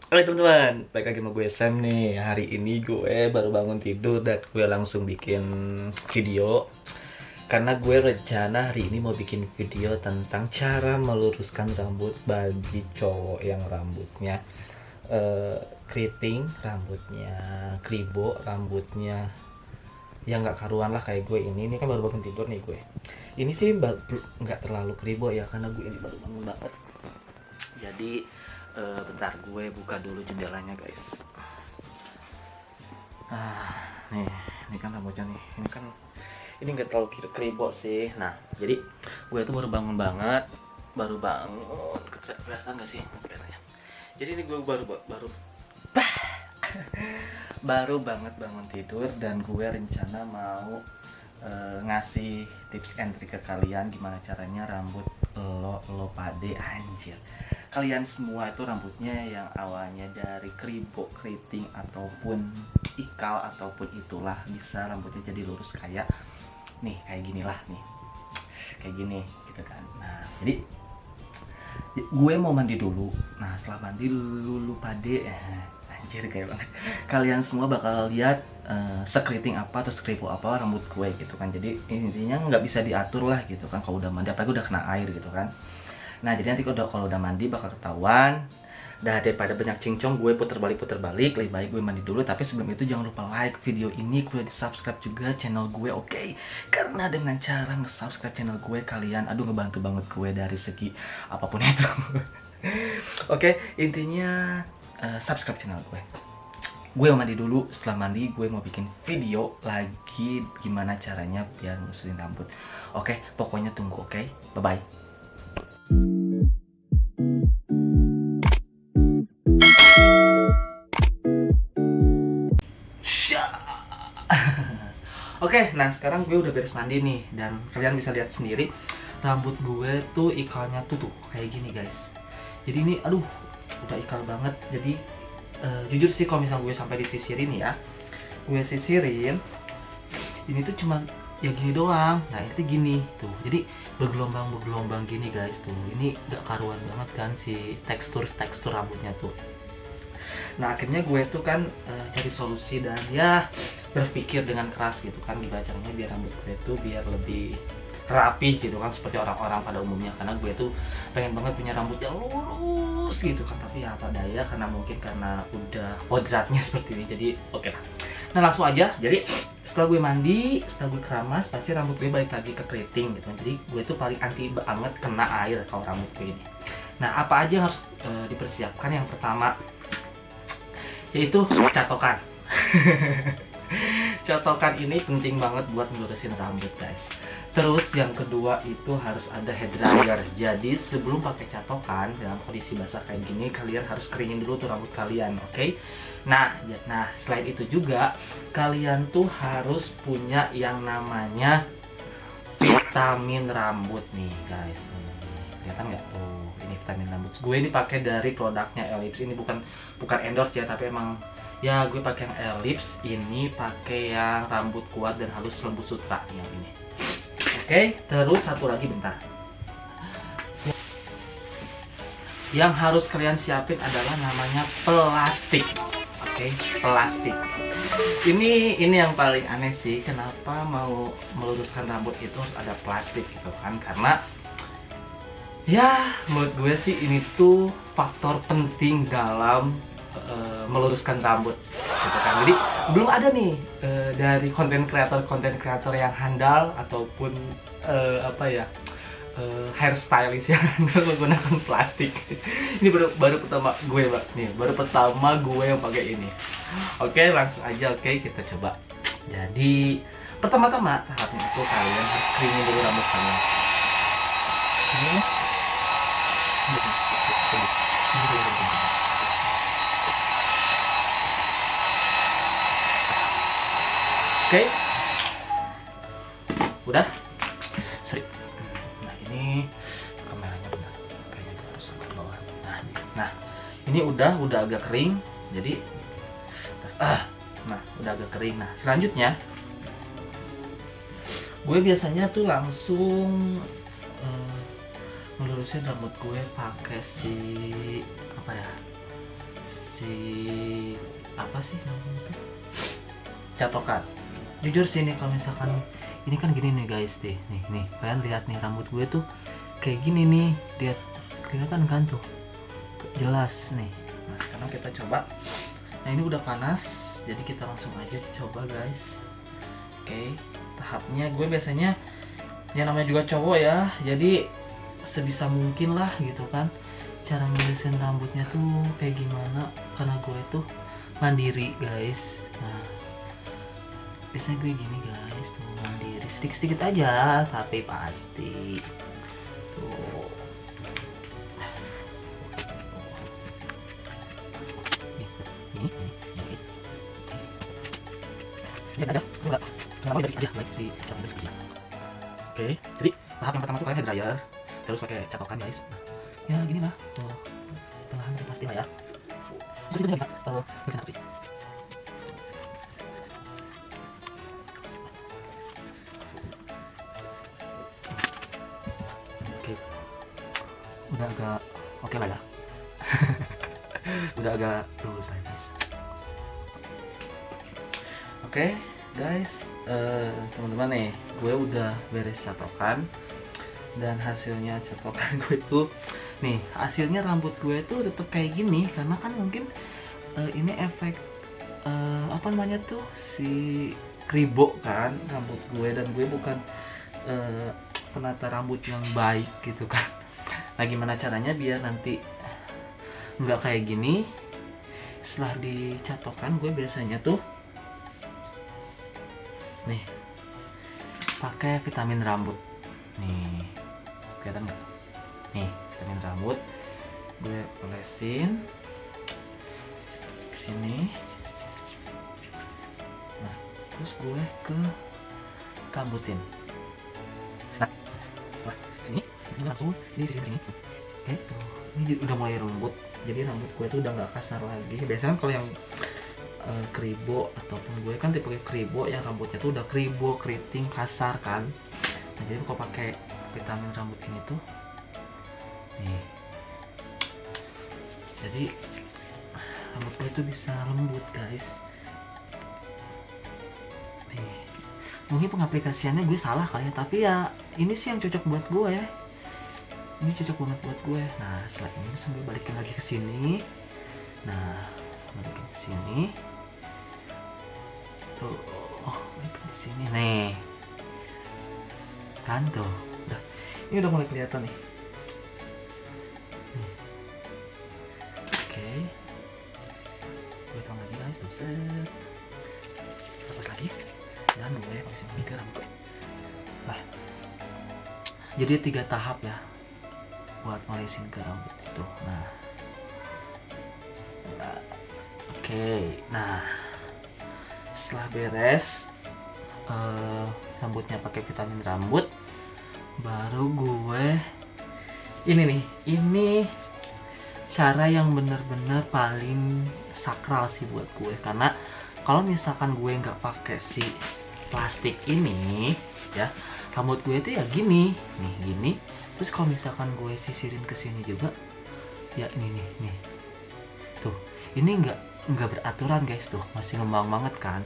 Halo teman-teman, balik lagi sama gue Sam nih. Hari ini gue baru bangun tidur dan gue langsung bikin video. Karena gue rencana hari ini mau bikin video tentang cara meluruskan rambut bagi cowok yang rambutnya keriting, rambutnya kribo, rambutnya yang nggak karuan lah kayak gue ini. Ini kan baru bangun tidur nih gue. Ini sih nggak terlalu kribo ya, karena gue ini baru bangun banget. Jadi bentar gue buka dulu jendelanya guys. Nih, ini kan rambutnya nih. Ini nggak terlalu kribo sih. Nah, jadi gue tuh baru bangun banget, baru bangun. Kelihatan nggak sih? Kelihatannya. Jadi ini gue baru banget bangun tidur dan gue rencana mau ngasih tips and trick ke kalian gimana caranya rambut lo pade anjir. Kalian semua itu rambutnya yang awalnya dari kribo, keriting ataupun ikal ataupun itulah, bisa rambutnya jadi lurus kayak nih, kayak gini lah nih. Kayak gini gitu kan. Nah, jadi gue mau mandi dulu. Nah, setelah mandi lu pade anjir kayak banget. Kalian semua bakal lihat sekeriting apa atau sekripo apa rambut gue gitu kan. Jadi intinya nggak bisa diatur lah gitu kan kalau udah mandi, apalagi udah kena air gitu kan. Nah, jadi nanti kalau udah mandi bakal ketahuan. Dah, daripada banyak cincong gue puter balik lebih baik gue mandi dulu. Tapi sebelum itu jangan lupa like video ini, gue di subscribe juga channel gue, oke? Karena dengan cara nge-subscribe channel gue kalian ngebantu banget gue dari segi apapun itu. Oke, intinya subscribe channel gue. Gue mau mandi dulu, setelah mandi gue mau bikin video lagi gimana caranya biar ngusulin rambut. Oke, pokoknya tunggu, oke? Bye-bye. Oke, nah sekarang gue udah beres mandi nih. Dan kalian bisa lihat sendiri rambut gue tuh ikalnya tuh kayak gini guys. Jadi ini aduh udah ikal banget. Jadi jujur sih kalau misalnya gue sampai disisirin ya, gue sisirin ini tuh cuma ya gini doang. Nah itu gini tuh, jadi bergelombang gini guys tuh. Ini gak karuan banget kan si tekstur rambutnya tuh. Nah akhirnya gue tuh kan cari solusi dan ya berpikir dengan keras gitu kan gimana caranya biar rambut gue tuh biar lebih rapi gitu kan seperti orang-orang pada umumnya. Karena gue tuh pengen banget punya rambut yang lurus gitu kan, tapi ya apa daya karena mungkin karena udah kodratnya seperti ini. Jadi oke lah. Nah langsung aja. Jadi setelah gue mandi, setelah gue keramas, pasti rambut gue balik lagi ke keriting gitu kan. Jadi gue tuh paling anti banget kena air kalau rambut gue ini. Nah apa aja yang harus dipersiapkan? Yang pertama yaitu catokan. Catokan ini penting banget buat melurusin rambut guys. Terus yang kedua itu harus ada hair dryer. Jadi sebelum pakai catokan dalam kondisi basah kayak gini, kalian harus keringin dulu tuh rambut kalian, oke? Nah, selain itu juga kalian tuh harus punya yang namanya vitamin rambut nih guys. Kelihatan nggak tuh? Ini vitamin rambut. Gue ini pakai dari produknya Ellipse. Ini bukan endorse ya, tapi emang ya gue pakai yang Ellipse ini, pakai yang rambut kuat dan halus lembut sutra yang ini. Oke, terus satu lagi bentar. Yang harus kalian siapin adalah namanya plastik. Oke, plastik. Ini yang paling aneh sih, kenapa mau meluruskan rambut itu harus ada plastik gitu kan? Karena ya menurut gue sih ini tuh faktor penting dalam meluruskan rambut gitu kan. Jadi belum ada nih dari konten kreator yang handal ataupun hairstylist yang handal menggunakan plastik. Ini baru pertama gue nih, baru pertama gue yang pakai ini. Oke, langsung aja. Oke, kita coba. Jadi pertama-tama tahapnya itu kalian harus keringin dulu rambut kalian. Oke, udah. Sorry. Nah ini kameranya benar, kayaknya gue harus ke bawah. Nah ini udah agak kering. Jadi nah udah agak kering. Nah selanjutnya gue biasanya tuh langsung melurusin rambut gue pakai si si apa sih namanya itu, catokan. Jujur sih nih kalau misalkan ini kan gini nih guys deh, nih kalian lihat nih rambut gue tuh kayak gini nih, lihat kelihatan kan tuh jelas nih. Nah sekarang kita coba. Nah ini udah panas, jadi kita langsung aja coba guys. Oke, tahapnya gue biasanya ya namanya juga cowok ya, jadi sebisa mungkin lah gitu kan cara ngelurusin rambutnya tuh kayak gimana, karena gue tuh mandiri guys. Nah biasanya gue gini guys tuh, mandiri sedikit-sedikit aja tapi pasti tuh. Oke, jadi tahap yang pertama tuh kalian hair dryer, terus pakai catokan guys. Ya gini lah, tuh perlahan tapi pasti lah ya. Terus bisa bisa nanti. Oke, udah agak oke lah ya. Udah agak lurus lah guys. Oke guys, teman-teman nih, gue udah beres catokan dan hasilnya catokan gue tuh nih, hasilnya rambut gue tuh tetap kayak gini karena kan mungkin ini efek apa namanya tuh, si kribo kan rambut gue, dan gue bukan penata rambut yang baik gitu kan. Nah gimana caranya biar nanti nggak kayak gini setelah dicatokan, gue biasanya tuh nih pakai vitamin rambut nih, kelihatan nggak nih vitamin rambut, gue olesin sini. Nah terus gue ke rambutin, nah sini langsung di sini. Oke tuh, ini udah mulai lembut, jadi rambut gue tuh udah nggak kasar lagi. Biasanya kalau yang kribo ataupun gue kan tipe kribo yang rambutnya tuh udah kribo, keriting, kasar kan. Nah jadi kalau pakai vitamin rambut ini tuh nih, jadi rambut gue tuh bisa lembut guys. Nih mungkin pengaplikasiannya gue salah kali ya, tapi ya ini sih yang cocok buat gue ya, ini cocok banget buat gue. Nah setelah ini sambil balikin lagi ke sini, nah balikin ke sini tuh, balikin ke sini nih kan tuh, udah ini udah mulai kelihatan nih. Oke, gue tuang lagi guys, tuh set, terus lagi dan gue pakai sini ke rambut gue. Nah jadi 3 tahap ya buat ngolesin ke rambut itu. Nah oke, nah setelah beres rambutnya pakai vitamin rambut, baru gue ini nih, ini cara yang bener-bener paling sakral sih buat gue, karena kalau misalkan gue nggak pakai si plastik ini ya, rambut gue itu ya gini nih, gini. Terus kalau misalkan gue sisirin ke sini juga ya ini nih tuh, ini nggak beraturan guys, tuh masih ngembang banget kan.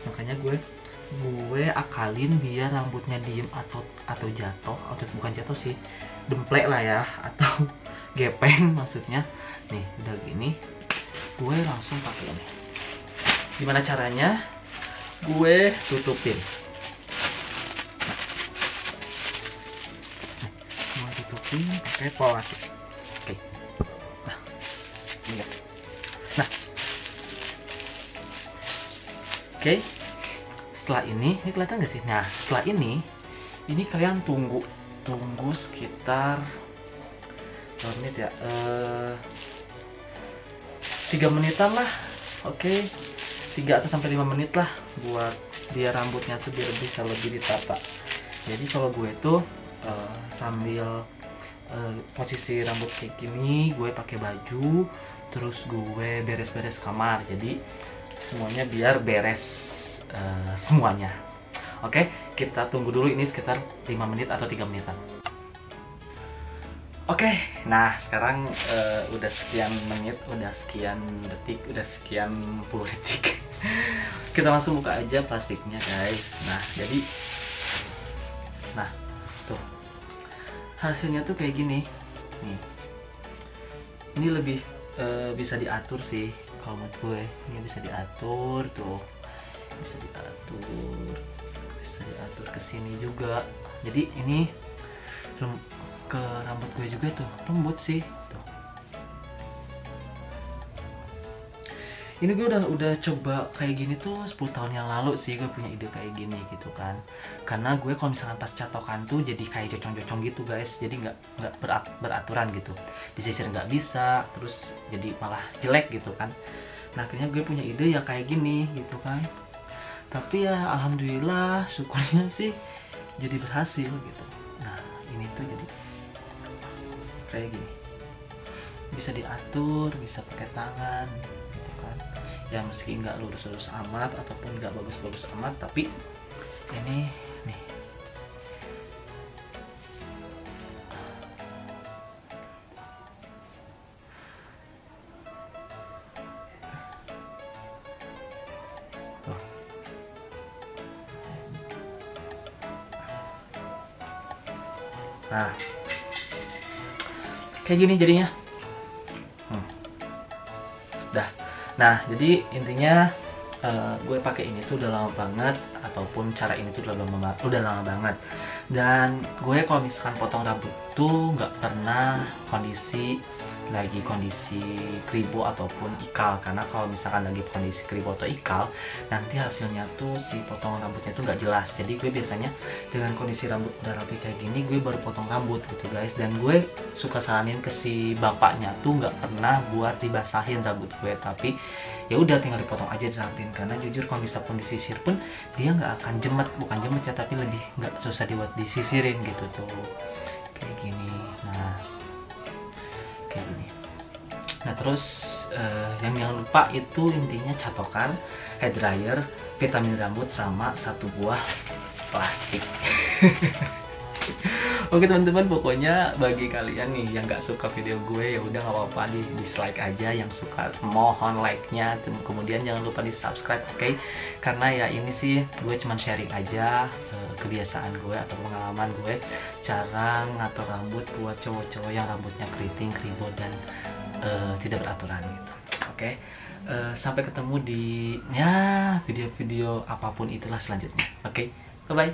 Makanya gue akalin biar rambutnya diem atau jatuh, atau bukan jatuh sih, demplek lah ya, atau gepeng maksudnya. Nih udah gini, gue langsung pakai ini. Gimana caranya? Gue tutupin. Gue tutupin pakai polas. Oke. Nah, ini guys. Nah, oke. Setelah ini kelihatan gak sih? Nah, setelah ini kalian tunggu sekitar berapa menit ya? 3 menitan lah. Oke. 3 atau sampai 5 menit lah buat biar rambutnya tuh biar bisa lebih ditata. Jadi kalau gue tuh sambil posisi rambut kayak gini, gue pakai baju, terus gue beres-beres kamar. Jadi semuanya biar beres semuanya. Oke, kita tunggu dulu ini sekitar 5 menit atau 3 menitan. Oke, nah sekarang udah sekian menit, udah sekian detik, udah sekian puluh detik. Kita langsung buka aja plastiknya guys. Nah tuh hasilnya tuh kayak gini. Nih, ini lebih bisa diatur sih kalau menurut gue. Ini bisa diatur tuh, bisa diatur ke sini juga. Jadi ini ke rambut gue juga tuh lembut sih tuh. Ini gue udah coba kayak gini tuh 10 tahun yang lalu sih, gue punya ide kayak gini gitu kan. Karena gue kalau misalkan pas catokan tuh jadi kayak jocong-jocong gitu guys, jadi nggak beraturan gitu, disisir nggak bisa, terus jadi malah jelek gitu kan. Nah akhirnya gue punya ide ya kayak gini gitu kan. Tapi ya alhamdulillah syukurnya sih jadi berhasil gitu. Nah ini tuh jadi kayak gini, bisa diatur, bisa pakai tangan gitu kan. Ya meski nggak lurus-lurus amat ataupun nggak bagus-bagus amat, tapi ini nih tuh. Nah kayak gini jadinya. Dah. Nah jadi intinya gue pakai ini tuh udah lama banget, ataupun cara ini tuh udah lama banget. Dan gue kalau misalkan potong rambut tuh nggak pernah kondisi kribo ataupun ikal, karena kalau misalkan lagi kondisi kribo atau ikal nanti hasilnya tuh si potongan rambutnya tuh nggak jelas. Jadi gue biasanya dengan kondisi rambut udah rapi kayak gini gue baru potong rambut gitu guys. Dan gue suka saranin ke si bapaknya tuh nggak pernah buat dibasahin rambut gue, tapi ya udah tinggal dipotong aja, dirapin. Karena jujur kalau misalkan disisir pun dia nggak akan bukan jemet ya, tapi lebih nggak susah dibuat disisirin gitu tuh kayak gini. Nah kayak gini. Nah terus yang jangan lupa itu intinya catokan, hair dryer, vitamin rambut, sama satu buah plastik. Oke teman-teman, pokoknya bagi kalian nih yang nggak suka video gue ya udah nggak apa-apa, di dislike aja. Yang suka mohon like-nya, kemudian jangan lupa di subscribe, oke? Karena ya ini sih gue cuman sharing aja kebiasaan gue atau pengalaman gue cara ngatur rambut buat cowok-cowok yang rambutnya keriting, kribo, dan tidak beraturan gitu. Oke, sampai ketemu di ya video-video apapun itulah selanjutnya. Oke, bye bye.